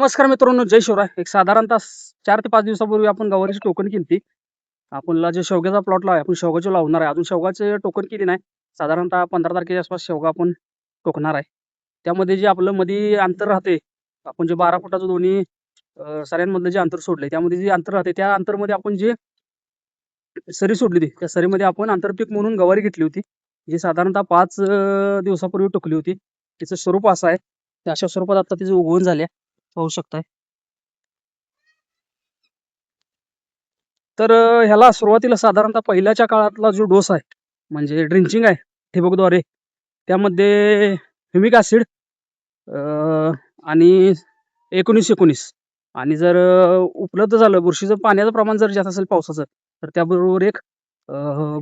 नमस्कार मित्रांनो, जय शिवराय. एक साधारणतः 4 ते 5 दिवसापूर्वी आपण गवारीची टोकन केली. आपल्याला जे शेवग्याचा प्लॉट आपण शेवगाची लावणार आहे. अजून शेवगाचे टोकन केली नाही. साधारणतः 15 तारखेच्या आसपास शेवगा आपण टोकणार आहे. त्यामध्ये जे आपलं मध्ये अंतर राहते, आपण जे 12 फुटाचं दोन्ही सऱ्यांमधलं जे अंतर सोडले, त्यामध्ये जे अंतर राहते त्या अंतरमध्ये आपण जे सरी सोडली होती, त्या सरीमध्ये आपण आंतरपीक म्हणून गवारी घेतली होती, जी साधारणतः 5 दिवसापूर्वी टोकली होती. तिचं स्वरूप असं आहे. अशा स्वरूपात आता तिचं उगवण झाले पाहू शकताय. तर ह्याला सुरुवातीला साधारणतः पहिल्याच्या काळातला जो डोस आहे, म्हणजे ड्रिंचिंग आहे ठिबकद्वारे, त्यामध्ये ह्युमिक ॲसिड आणि 19-19 आणि जर उपलब्ध झालं बुरशीचं पाण्याचं प्रमाण जर जास्त असेल पावसाचं, तर त्याबरोबर एक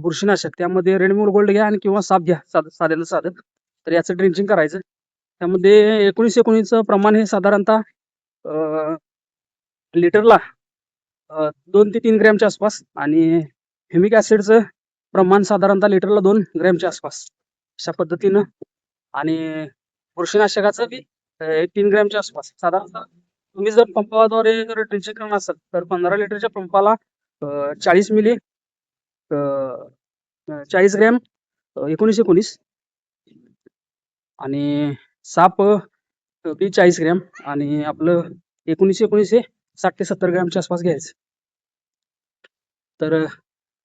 बुरशीनाशक, त्यामध्ये रेडमोड गोल्ड घ्या आणि किंवा साप घ्या, साध्याला साधं. तर याचं ड्रिंचिंग करायचं. त्यामध्ये 19-19चं प्रमाण हे साधारणतः लिटरला 2 ते 3 ग्रॅमच्या आसपास, आणि ह्युमिक ॲसिडचं प्रमाण साधारणतः लिटरला 2 ग्रॅमच्या आसपास, अशा पद्धतीनं. आणि बुरशीनाशकाचं बी 3 ग्रॅमच्या आसपास. साधारणतः तुम्ही जर पंपाद्वारे जर ड्रिंचिंग करणार असाल तर 15 लिटरच्या पंपाला 40 मिली 40 ग्रॅम 19-19 आणि साप बी 40 ग्रॅम, आणि आपलं 19-19 हे 60 ते 70 ग्रॅमच्या आसपास घ्यायचं. तर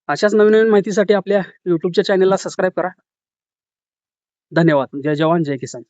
अशाच नवीन नवीन माहितीसाठी आपल्या यूट्यूबच्या चॅनलला सबस्क्राईब करा. धन्यवाद. जय जवान जय किसान.